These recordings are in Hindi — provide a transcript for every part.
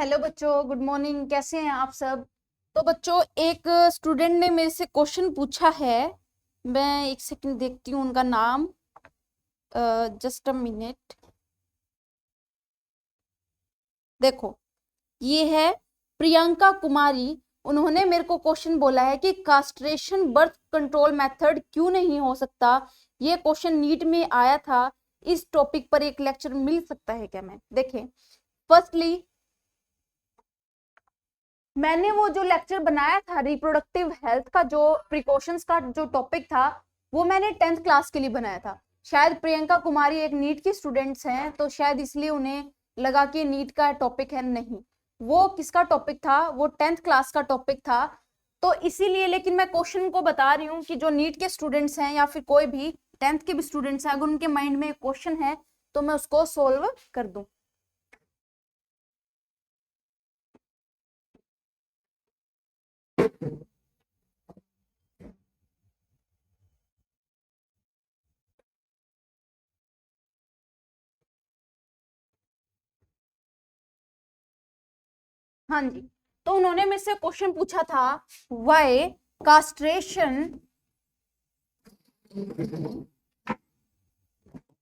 हेलो बच्चों, गुड मॉर्निंग। कैसे हैं आप सब? तो बच्चों, एक स्टूडेंट ने मेरे से क्वेश्चन पूछा है। मैं एक सेकंड देखती हूँ उनका नाम। Just a minute. देखो, ये है प्रियंका कुमारी। उन्होंने मेरे को क्वेश्चन बोला है कि कास्ट्रेशन बर्थ कंट्रोल मेथड क्यों नहीं हो सकता। ये क्वेश्चन नीट में आया था। इस टॉपिक पर एक लेक्चर मिल सकता है क्या? मैं देखें, फर्स्टली मैंने वो जो लेक्चर बनाया था रिप्रोडक्टिव हेल्थ का, जो प्रिकॉशंस का जो टॉपिक था, वो मैंने 10th क्लास के लिए बनाया था। शायद प्रियंका कुमारी एक नीट की स्टूडेंट्स हैं, तो शायद इसलिए उन्हें लगा कि नीट का टॉपिक है। नहीं, वो किसका टॉपिक था? वो 10th क्लास का टॉपिक था। तो इसीलिए, लेकिन मैं क्वेश्चन को बता रही हूँ कि जो नीट के स्टूडेंट्स हैं या फिर कोई भी 10th के भी स्टूडेंट्स हैं, अगर उनके माइंड में क्वेश्चन है तो मैं उसको सोल्व कर दूं। हाँ जी। तो उन्होंने मेरे से क्वेश्चन पूछा था, वाई कास्ट्रेशन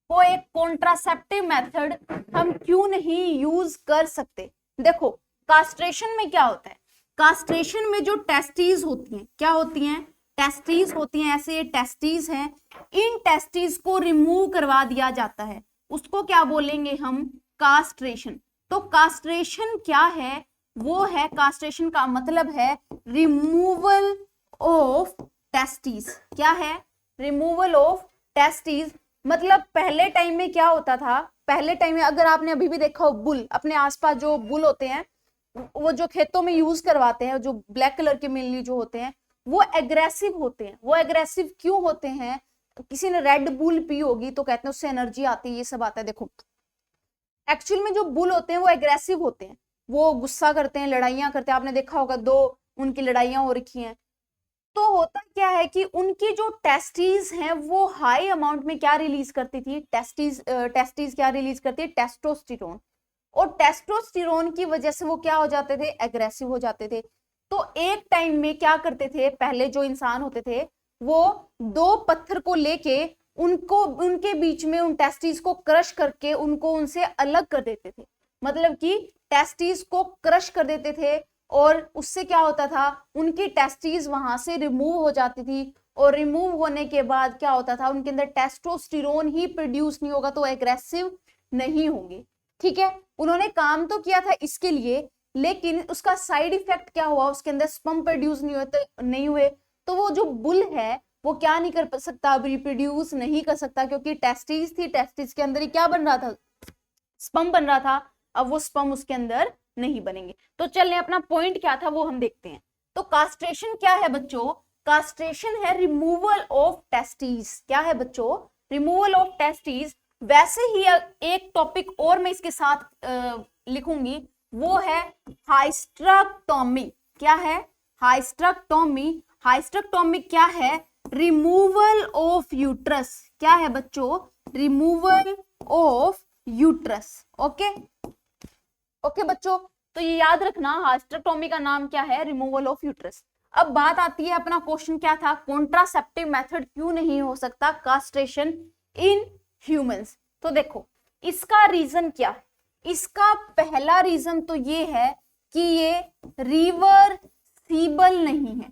को एक कॉन्ट्रासेप्टिव मेथड हम क्यों नहीं यूज कर सकते। देखो, कास्ट्रेशन में क्या होता है? कास्ट्रेशन में जो टेस्टीज होती हैं, क्या होती हैं? टेस्टीज होती हैं। ऐसे ये टेस्टीज हैं, इन टेस्टीज को रिमूव करवा दिया जाता है। उसको क्या बोलेंगे हम? कास्ट्रेशन। तो कास्ट्रेशन क्या है? वो है, कास्ट्रेशन का मतलब है रिमूवल ऑफ टेस्टीज। क्या है? Removal of testes. मतलब पहले टाइम में क्या होता था? पहले टाइम में अगर आपने अभी भी देखा हो, बुल, अपने आसपास जो बुल होते हैं, वो जो खेतों में यूज करवाते हैं, जो ब्लैक कलर के मेनली जो होते हैं, वो एग्रेसिव होते हैं। वो एग्रेसिव क्यों होते हैं? किसी ने रेड बुल पी होगी तो कहते हैं उससे एनर्जी आती है, ये सब आता है। देखो, एक्चुअल में जो बुल होते हैं वो एग्रेसिव होते हैं। वो गुस्सा करते हैं, लड़ाइयां करते हैं। आपने देखा होगा, दो उनकी लड़ाइयां हो रखी हैं। तो होता क्या है कि उनकी जो टेस्टीज हैं वो हाई अमाउंट में क्या रिलीज करती थी? टेस्टीज क्या रिलीज करती है? टेस्टोस्टेरोन। और टेस्टोस्टेरोन की वजह से वो क्या हो जाते थे? एग्रेसिव हो जाते थे। तो एक टाइम में क्या करते थे पहले जो इंसान होते थे, वो दो पत्थर को लेके उनको, उनके बीच में उन टेस्टीज को क्रश करके उनको उनसे अलग कर देते थे। मतलब कि टेस्टीज को क्रश कर देते थे, और उससे क्या होता था? उनकी टेस्टीज वहां से रिमूव हो जाती थी। और रिमूव होने के बाद क्या होता था? उनके अंदर टेस्टोस्टेरोन ही प्रोड्यूस नहीं होगा, तो एग्रेसिव नहीं होंगे। ठीक है, उन्होंने काम तो किया था इसके लिए, लेकिन उसका साइड इफेक्ट क्या हुआ? उसके अंदर स्पर्म प्रोड्यूस नहीं हुए। तो वो जो बुल है वो क्या नहीं कर सकता? अब रिप्रोड्यूस नहीं कर सकता, क्योंकि टेस्टिस थी, टेस्टिस के अंदर ही क्या बन रहा था? स्पर्म बन रहा था। अब वो स्पर्म उसके अंदर नहीं बनेंगे। तो चलिए, अपना पॉइंट क्या था वो हम देखते हैं। तो कास्ट्रेशन क्या है बच्चों? कास्ट्रेशन है रिमूवल ऑफ टेस्टीज। क्या है बच्चों? Removal of testes. वैसे ही एक टॉपिक और मैं इसके साथ लिखूंगी, वो है हाइस्ट्रेक्टोमी। क्या है? हाइस्ट्रेक्टोमी। हाइस्ट्रेक्टोमी क्या है? Removal of uterus. क्या है बच्चों? Removal of uterus. Okay, okay बच्चों, तो ये याद रखना, हाइस्ट्रेक्टोमी का नाम क्या है? Removal of uterus. अब बात आती है, अपना क्वेश्चन क्या था? कॉन्ट्रासेप्टिव मेथड क्यों नहीं हो सकता कास्ट्रेशन इन ह्यूमंस। तो देखो, इसका रीजन क्या है? इसका पहला रीजन तो ये है कि ये रिवर्सिबल नहीं है।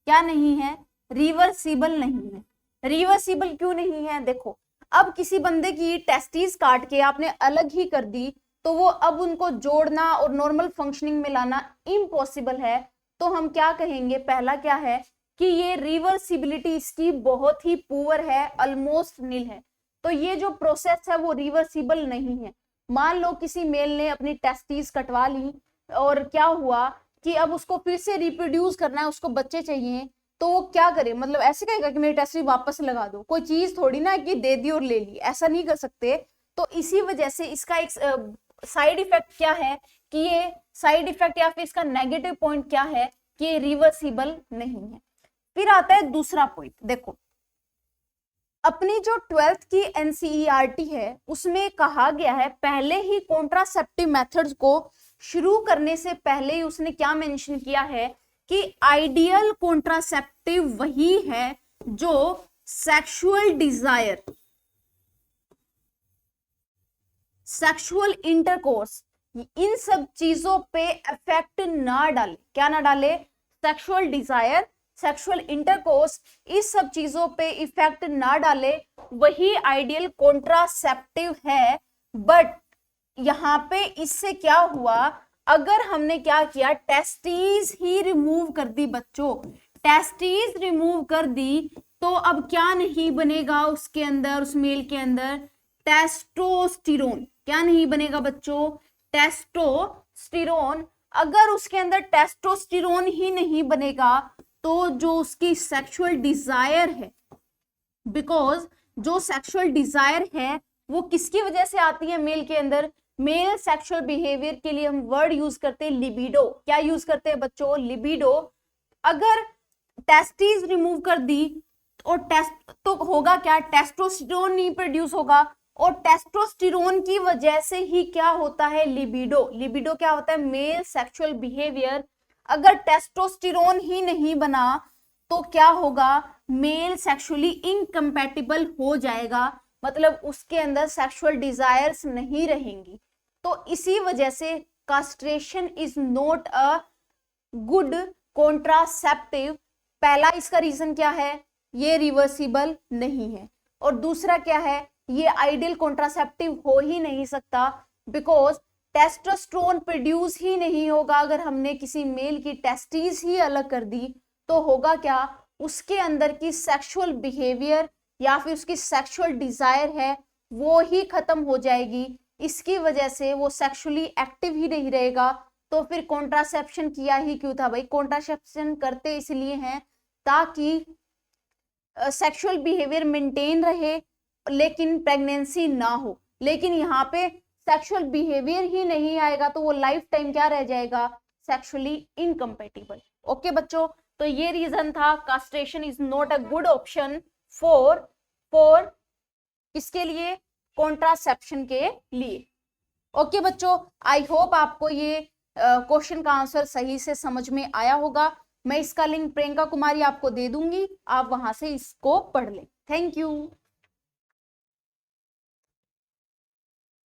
क्या नहीं है? रिवर्सिबल नहीं है। रिवर्सिबल क्यों नहीं है? देखो, अब किसी बंदे की टेस्टीज काट के आपने अलग ही कर दी, तो वो अब उनको जोड़ना और नॉर्मल फंक्शनिंग में लाना इम्पॉसिबल है। तो हम क्या कहेंगे? पहला क्या है कि ये रिवर्सिबिलिटी इसकी बहुत ही पुअर है, ऑलमोस्ट नील है। तो ये जो प्रोसेस है वो रिवर्सिबल नहीं है। मान लो किसी मेल ने अपनी टेस्टीज कटवा ली, और क्या हुआ कि अब उसको फिर से रिप्रोड्यूस करना है, उसको बच्चे चाहिए, तो वो क्या करे? मतलब ऐसे कहेगा कि मेरी टेस्टीज वापस लगा दो? कोई चीज थोड़ी ना कि दे दी और ले ली, ऐसा नहीं कर सकते। तो इसी वजह से इसका एक साइड इफेक्ट क्या है कि ये साइड इफेक्ट या फिर इसका नेगेटिव पॉइंट क्या है कि ये रिवर्सिबल नहीं है। फिर आता है दूसरा पॉइंट। देखो, अपनी जो 12th की एनसीईआरटी है उसमें कहा गया है, पहले ही कॉन्ट्रासेप्टिव मेथड्स को शुरू करने से पहले ही उसने क्या मेंशन किया है कि आइडियल कॉन्ट्रासेप्टिव वही है जो सेक्सुअल डिजायर, सेक्सुअल इंटरकोर्स, इन सब चीजों पे इफेक्ट ना डाले। क्या ना डाले? सेक्सुअल डिजायर, सेक्सुअल इंटरकोर्स, इस सब चीजों पे इफेक्ट ना डाले, वही आइडियल कॉन्ट्रासेप्टिव है। बट यहाँ पे इससे क्या हुआ, अगर हमने क्या किया, टेस्टीज ही रिमूव कर दी बच्चों, टेस्टीज रिमूव कर दी, तो अब क्या नहीं बनेगा उसके अंदर, उस मेल के अंदर? टेस्टोस्टेरोन। क्या नहीं बनेगा बच्चों? टेस्टोस्टेरोन। अगर उसके अंदर टेस्टोस्टेरोन ही नहीं बनेगा तो जो उसकी सेक्सुअल डिजायर है, बिकॉज जो सेक्सुअल डिजायर है वो किसकी वजह से आती है मेल के अंदर? मेल सेक्सुअल बिहेवियर के लिए हम वर्ड यूज करते हैं लिबिडो। क्या यूज करते हैं बच्चों? लिबिडो। अगर टेस्टीज रिमूव कर दी और तो होगा क्या? टेस्टोस्टेरोन नहीं प्रोड्यूस होगा, और टेस्टोस्टेरोन की वजह से ही क्या होता है? लिबिडो। लिबिडो क्या होता है? Male sexual behaviour. अगर टेस्टोस्टेरोन ही नहीं बना तो क्या होगा? मेल सेक्सुअली इनकम्पैटिबल हो जाएगा, मतलब उसके अंदर सेक्सुअल डिजायर्स नहीं रहेंगी। तो इसी वजह से castration is not a good contraceptive. पहला इसका रीजन क्या है? ये रिवर्सिबल नहीं है। और दूसरा क्या है? ये आइडियल कॉन्ट्रासेप्टिव हो ही नहीं सकता, बिकॉज टेस्टोस्टेरोन प्रोड्यूस ही नहीं होगा। अगर हमने किसी मेल की टेस्टीज ही अलग कर दी तो होगा क्या? उसके अंदर की सेक्सुअल बिहेवियर या फिर उसकी सेक्सुअल डिजायर है वो ही खत्म हो जाएगी। इसकी वजह से वो सेक्सुअली एक्टिव ही नहीं रहेगा। तो फिर कॉन्ट्रासेप्शन किया ही क्यों था भाई? कॉन्ट्रासेप्शन करते इसलिए हैं ताकि सेक्सुअल बिहेवियर मेंटेन रहे लेकिन प्रेगनेंसी ना हो। लेकिन यहाँ पे सेक्सुअल बिहेवियर ही नहीं आएगा तो वो लाइफ टाइम क्या रह जाएगा? Sexually incompatible. ओके बच्चों, तो ये रीजन था castration is not a good option for किसके लिए? कॉन्ट्रासेप्शन के लिए। ओके बच्चों, आई होप आपको ये क्वेश्चन का आंसर सही से समझ में आया होगा। मैं इसका लिंक प्रियंका कुमारी आपको दे दूंगी, आप वहां से इसको पढ़ लें। Thank you.